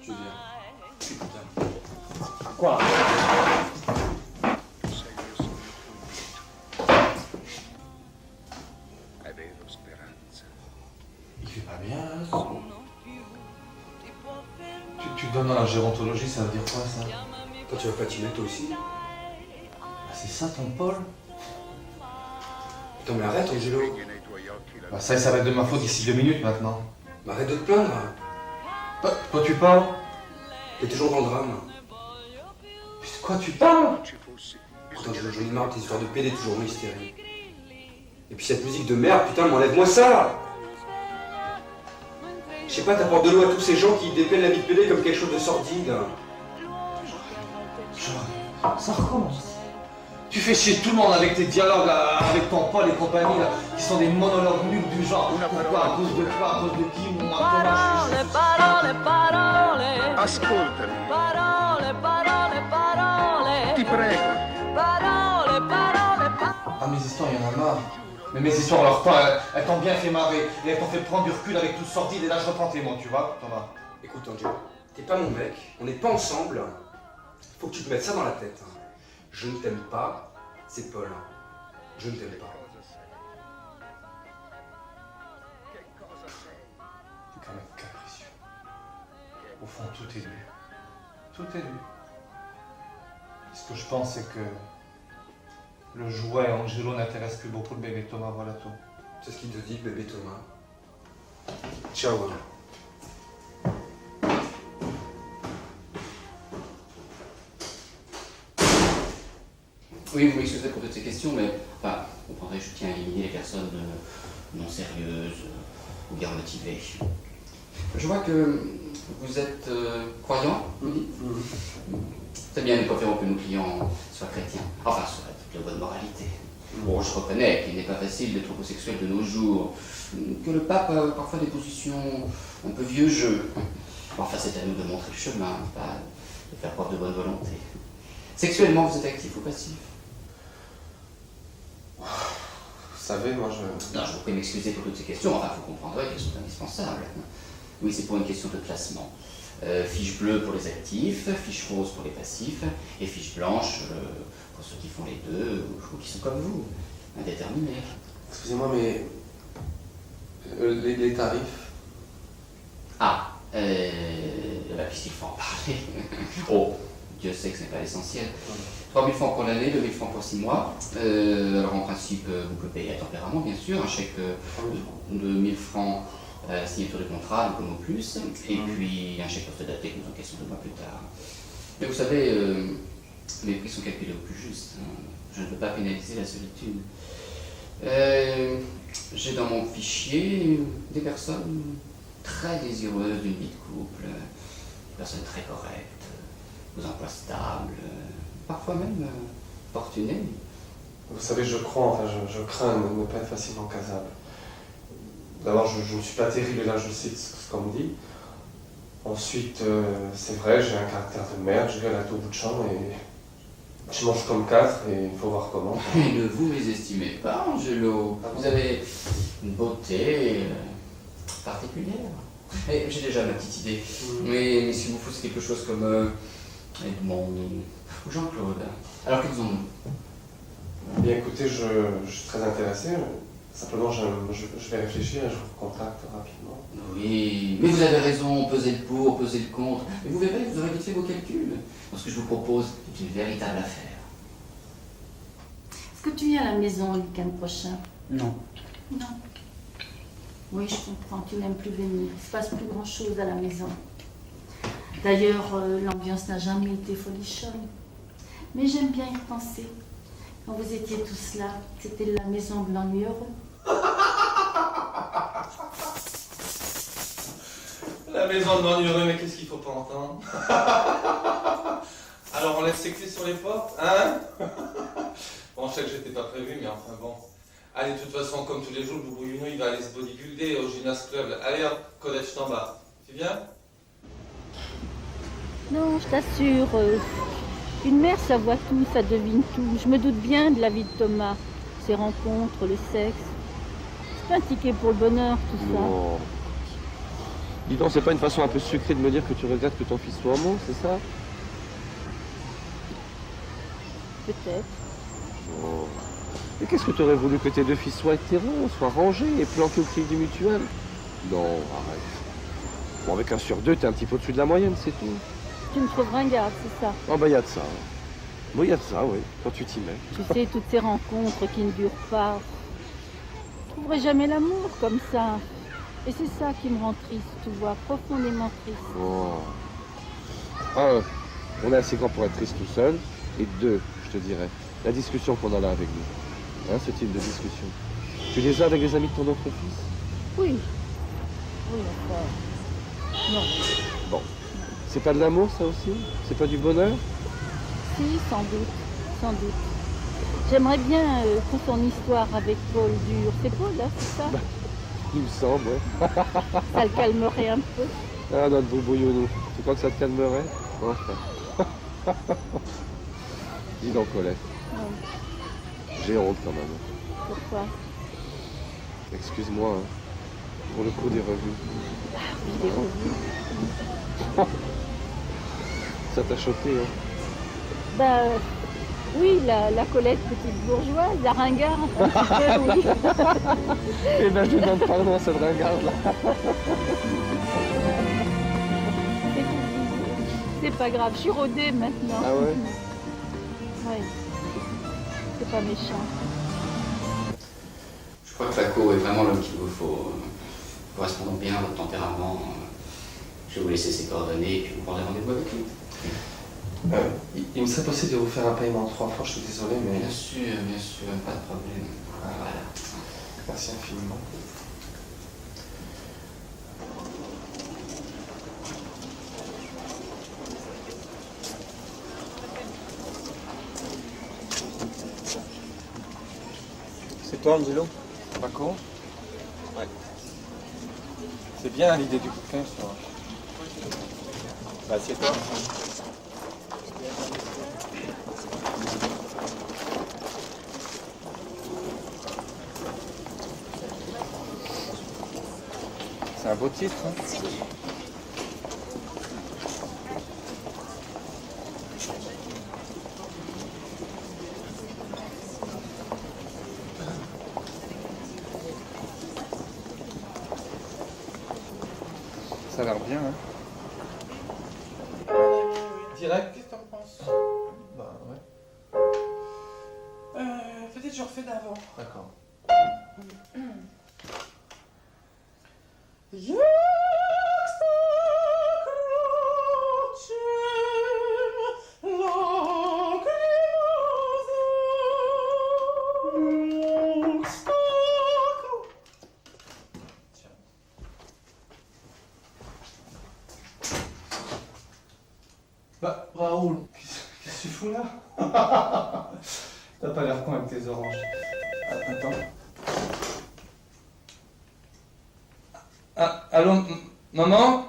Tu viens. Putain. Quoi? Il fait pas bien, là. Tu donnes dans la gérontologie, ça veut dire quoi, ça? Toi, tu vas patiner, toi aussi? Ah, c'est ça, ton Paul? Attends, mais arrête, Angelo. Bah, ça va être de ma faute d'ici 2 minutes, maintenant. Mais arrête de te plaindre. Toi, tu parles? T'es toujours dans le drame. De quoi tu parles? Putain, j'en ai marre de tes histoires de PD toujours en hystérie. Et puis cette musique de merde, putain, mais enlève-moi ça! Je sais pas, t'apportes de l'eau à tous ces gens qui dépeignent la vie de PD comme quelque chose de sordide. Ça recommence. Tu fais chier tout le monde avec tes dialogues avec ton Paul et compagnie, là, qui sont des monologues nuls du genre. Pourquoi? À cause de quoi? À cause de qui? Mon Parole, parole, parole. Ascoltami. Parole, parole, parole. Ti prego. Parole, parole, parole. Ah, mes histoires, il y en a marre. Mais mes histoires, leur temps, elles t'ont bien fait marrer. Et elles t'ont fait prendre du recul avec tout sordide. Et là, je reprends tes mots, tu vois, Thomas. Écoute, Angelo, t'es pas mon mec, on n'est pas ensemble. Faut que tu te mettes ça dans la tête. Je ne t'aime pas, c'est Paul. Je ne t'aime pas. T'es qu'un mec capricieux. Au fond, tout est lu. Tout est lu. Ce que je pense, c'est que le jouet Angelo n'intéresse plus beaucoup le bébé Thomas, voilà tout. C'est ce qu'il te dit, bébé Thomas. Ciao. Oui, vous m'excuserez pour toutes ces questions, mais enfin, vous comprendrez, je tiens à éliminer les personnes non sérieuses ou bien motivées. Je vois que vous êtes croyant, vous dites. C'est bien, nous préférons que nos clients soient chrétiens, enfin, soient de bonne moralité. Bon, je reconnais qu'il n'est pas facile d'être homosexuel de nos jours, que le pape a parfois des positions un peu vieux jeu. Enfin, c'est à nous de montrer le chemin, pas de faire preuve de bonne volonté. Sexuellement, vous êtes actif ou passif? Vous savez, moi je... Non, je vous prie de m'excuser pour toutes ces questions, enfin, vous comprendrez qu'elles sont indispensables. Oui, c'est pour une question de classement. Fiche bleue pour les actifs, fiche rose pour les passifs, et fiche blanche pour ceux qui font les deux, ou qui sont comme vous, indéterminés. Excusez-moi, mais... les tarifs? Ah, puisqu'il faut en parler. Oh, Dieu sait que ce n'est pas l'essentiel. 3 000 francs pour l'année, 2 000 francs pour 6 mois. Alors en principe, vous pouvez payer à tempérament, bien sûr, un chèque de 1 000 francs signature de contrat, un peu au plus, et puis un chèque post-daté que nous encaissons 2 mois plus tard. Mais vous savez, les prix sont calculés au plus juste. Je ne veux pas pénaliser la solitude. J'ai dans mon fichier des personnes très désireuses d'une vie de couple, des personnes très correctes, aux emplois stables, parfois même fortunées. Vous savez, je crains de ne pas être facilement casable. D'abord, je ne suis pas terrible, là je sais ce qu'on me dit. Ensuite, c'est vrai, j'ai un caractère de merde, je vais à la au bout de champ et je mange comme 4 et il faut voir comment. Et ne vous mésestimez pas, Angelo. Vous avez une beauté particulière. Et j'ai déjà ma petite idée. Mais s'il vous faut, c'est quelque chose comme Edmond ou Jean-Claude. Alors, que disons-nous? Bien écoutez, je suis très intéressé. Simplement, je vais réfléchir et je vous contacte rapidement. Oui, mais vous avez raison, pesez le pour, pesez le contre. Mais vous verrez, vous aurez vite fait vos calculs. Ce que je vous propose est une véritable affaire. Est-ce que tu viens à la maison le week-end prochain? Non. Non. Oui, je comprends, tu n'aimes plus venir. Il ne se passe plus grand-chose à la maison. D'ailleurs, l'ambiance n'a jamais été folichonne. Mais j'aime bien y penser. Quand vous étiez tous là, c'était la maison de l'ennui heureux. La maison de l'ennui heureux, mais qu'est-ce qu'il faut pas entendre? Alors on laisse ses clés sur les portes, hein? Bon, je sais que j'étais pas prévu, mais enfin bon. Allez, de toute façon, comme tous les jours, le Boubou Younou, il va aller se bodybuilder au gymnase club. Allez hop, Colette, je t'en bats. Tu viens? Non, je t'assure, une mère, ça voit tout, ça devine tout. Je me doute bien de la vie de Thomas, ses rencontres, le sexe. C'est pas un ticket pour le bonheur, tout ça. Non. Dis donc, c'est pas une façon un peu sucrée de me dire que tu regrettes que ton fils soit homo, c'est ça? Peut-être. Oh. Et qu'est-ce que tu aurais voulu que tes deux fils soient hétéros, soient rangés et planqués au crédit mutuel? Non, arrête. Bon, avec un sur deux, t'es un petit peu au-dessus de la moyenne, c'est tout. Tu me trouves ringarde, c'est ça? Ah bah y a de ça. Bon, y a de ça, oui, quand tu t'y mets. Tu sais, toutes ces rencontres qui ne durent pas. Je trouverai jamais l'amour comme ça. Et c'est ça qui me rend triste, tu vois, profondément triste. Oh. Un, on est assez grand pour être triste tout seul. Et deux, je te dirais, la discussion qu'on a là avec nous. Hein, ce type de discussion. Tu les as avec les amis de ton autre fils? Oui. Oui, enfin. Non. Bon. C'est pas de l'amour, ça aussi? C'est pas du bonheur? Si, sans doute. Sans doute. J'aimerais bien que ton histoire avec Paul dure. C'est Paul, là, c'est ça? Il me semble, ouais. Ça le calmerait un peu. Ah, notre boubouillou, tu crois que ça te calmerait? Enfin. Dis donc, Colette. Ouais. J'ai honte quand même. Pourquoi? Excuse-moi, hein, pour le coup des revues. Oui, des revues. Ça t'a choqué, hein? Bah, oui, la Colette petite bourgeoise, la ringarde, un petit peu, oui. Eh ben, je lui demande pardon à cette ringarde-là. C'est pas grave, je suis rodée maintenant. Ah ouais? Oui. C'est pas méchant. Je crois que Paco est vraiment l'homme qu'il vous faut. Correspondant bien à votre tempérament. Je vais vous laisser ses coordonnées et puis vous prendrez rendez-vous avec lui. Il me serait possible de vous faire un paiement en 3 fois, je suis désolé, mais... Bien sûr, pas de problème. Voilà. Merci infiniment. C'est toi, Angelo? Paco? Ouais. C'est bien l'idée du bouquin, ça. Bah, c'est toi. C'est un beau titre, hein? Ça a l'air bien, hein? Direct, qu'est-ce que t'en penses? Bah ouais. Peut-être je refais d'avant. D'accord. Bah, Raoul, qu'est-ce que tu fous là? T'as pas l'air con avec tes oranges. Attends. Ah, allô, maman?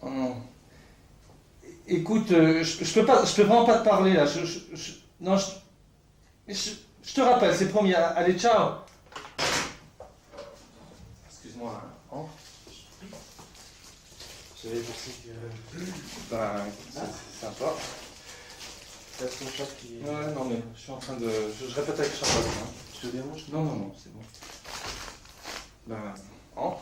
Oh non. Écoute, je peux vraiment pas te parler là. Non, je te rappelle, c'est promis. Allez, ciao. Excuse-moi. Hein? J'avais pensé que... Bah, c'est sympa. C'est ton chat qui... Ouais, non mais je suis en train de... Je répète avec Charlotte. Hein. Je te dérange? Non, c'est bon. Ben... Entre.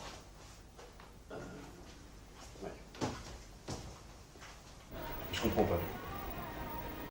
Je comprends pas.